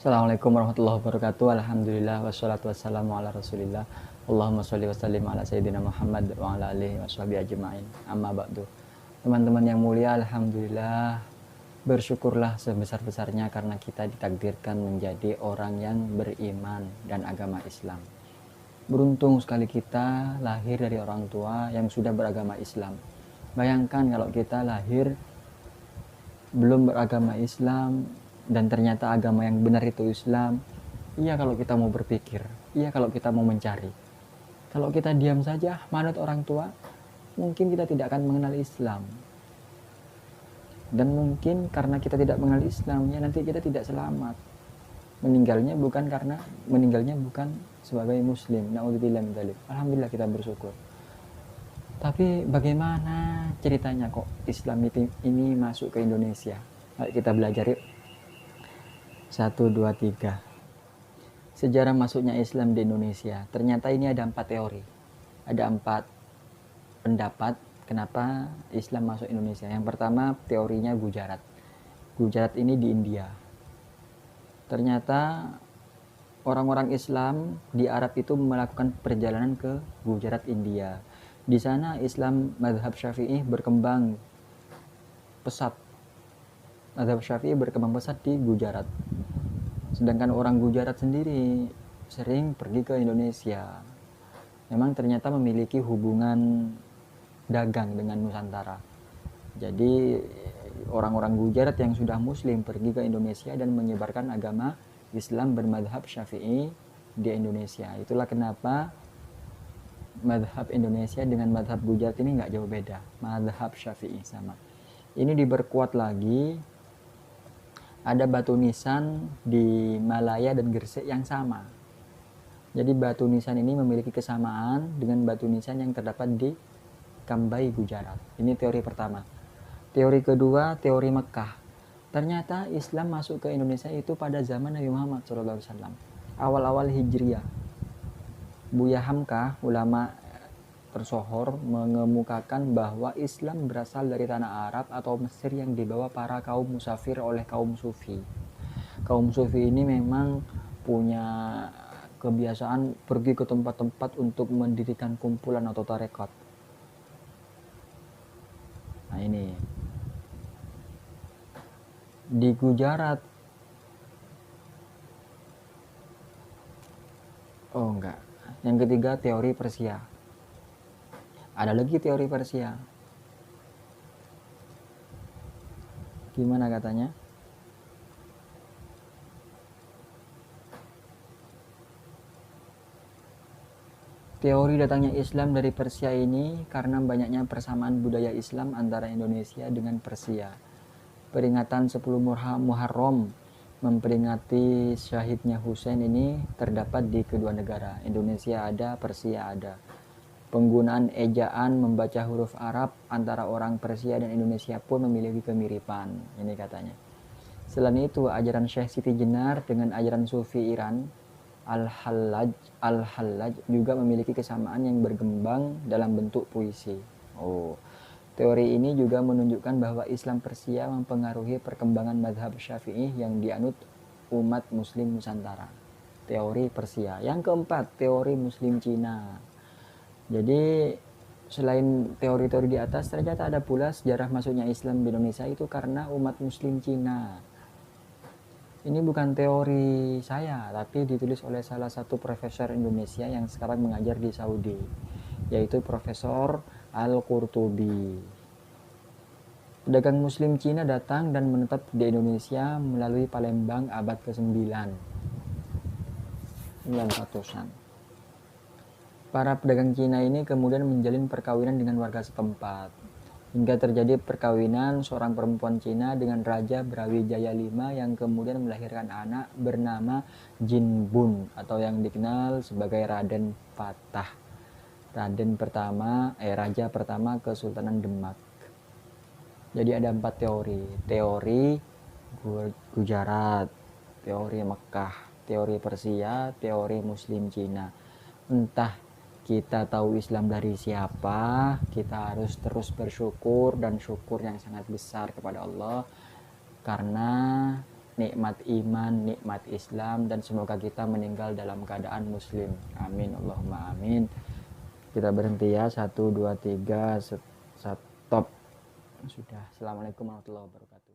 Assalamualaikum warahmatullahi wabarakatuh. Alhamdulillah wassalatu wassalamu ala Rasulillah. Allahumma sholli wa sallim ala sayyidina Muhammad wa ala alihi washabihi ajmain. Amma ba'du. Teman-teman yang mulia, alhamdulillah bersyukurlah sebesar-besarnya karena kita ditakdirkan menjadi orang yang beriman dan agama Islam. Beruntung sekali kita lahir dari orang tua yang sudah beragama Islam. Bayangkan kalau kita lahir belum beragama Islam dan ternyata agama yang benar itu Islam. Iya kalau kita mau berpikir, iya kalau kita mau mencari. Kalau kita diam saja manut orang tua, mungkin kita tidak akan mengenal Islam. Dan mungkin karena kita tidak mengenal Islam, ya nanti kita tidak selamat. Meninggalnya bukan sebagai muslim. Naudzubillah min dzalik. Alhamdulillah kita bersyukur. Tapi bagaimana ceritanya kok Islam ini masuk ke Indonesia? Ayo kita belajar yuk. 1, 2, 3. Sejarah masuknya Islam di Indonesia. Ternyata ini ada 4 teori. Ada 4 pendapat kenapa Islam masuk Indonesia. Yang pertama teorinya Gujarat. Gujarat ini di India. Ternyata orang-orang Islam di Arab itu melakukan perjalanan ke Gujarat, India. Di sana Islam mazhab Syafi'i berkembang pesat. Mazhab Syafi'i berkembang pesat di Gujarat. Sedangkan orang Gujarat sendiri sering pergi ke Indonesia. Memang ternyata memiliki hubungan dagang dengan Nusantara. Jadi orang-orang Gujarat yang sudah muslim pergi ke Indonesia dan menyebarkan agama Islam bermadhab Syafi'i di Indonesia. Itulah kenapa madhab Indonesia dengan madhab Gujarat ini nggak jauh beda. Madhab Syafi'i sama. Ini diperkuat lagi, ada batu nisan di Malaya dan Gresik yang sama. Jadi batu nisan ini memiliki kesamaan dengan batu nisan yang terdapat di Kambai, Gujarat. Ini teori pertama. Teori kedua, teori Mekah. Ternyata Islam masuk ke Indonesia itu pada zaman Nabi Muhammad SAW. Awal-awal Hijriah. Buya Hamka, ulama tersohor, mengemukakan bahwa Islam berasal dari tanah Arab atau Mesir yang dibawa para kaum musafir oleh kaum sufi. Kaum sufi ini memang punya kebiasaan pergi ke tempat-tempat untuk mendirikan kumpulan atau tarekat. Nah ini di Gujarat. Oh enggak. Yang ketiga teori Persia. Ada lagi teori Persia. Gimana katanya? Teori datangnya Islam dari Persia ini karena banyaknya persamaan budaya Islam antara Indonesia dengan Persia. Peringatan 10 Muharram memperingati syahidnya Husain ini terdapat di kedua negara. Indonesia ada, Persia ada. Penggunaan ejaan membaca huruf Arab antara orang Persia dan Indonesia pun memiliki kemiripan. Ini katanya. Selain itu, ajaran Syekh Siti Jenar dengan ajaran Sufi Iran, Al-Hallaj juga memiliki kesamaan yang berkembang dalam bentuk puisi. Teori ini juga menunjukkan bahwa Islam Persia mempengaruhi perkembangan mazhab Syafi'i yang dianut umat Muslim Nusantara. Teori Persia. Yang keempat, teori Muslim Cina. Jadi selain teori-teori di atas, ternyata ada pula sejarah masuknya Islam di Indonesia itu karena umat Muslim Cina. Ini bukan teori saya, tapi ditulis oleh salah satu profesor Indonesia yang sekarang mengajar di Saudi, yaitu Profesor Al-Qurtubi. Pedagang Muslim Cina datang dan menetap di Indonesia melalui Palembang abad ke-9. 900-an. Para pedagang Cina ini kemudian menjalin perkawinan dengan warga setempat. Hingga terjadi perkawinan seorang perempuan Cina dengan Raja Brawijaya V yang kemudian melahirkan anak bernama Jin Bun atau yang dikenal sebagai Raden Fatah. Raja pertama Kesultanan Demak. Jadi ada 4 teori. Teori Gujarat, teori Mekah, teori Persia, teori Muslim Cina. Entah kita tahu Islam dari siapa, kita harus terus bersyukur dan syukur yang sangat besar kepada Allah karena nikmat iman, nikmat Islam, dan semoga kita meninggal dalam keadaan muslim. Amin, Allahumma amin. Kita berhenti ya, 1, 2, 3, stop. Sudah. Assalamualaikum warahmatullahi wabarakatuh.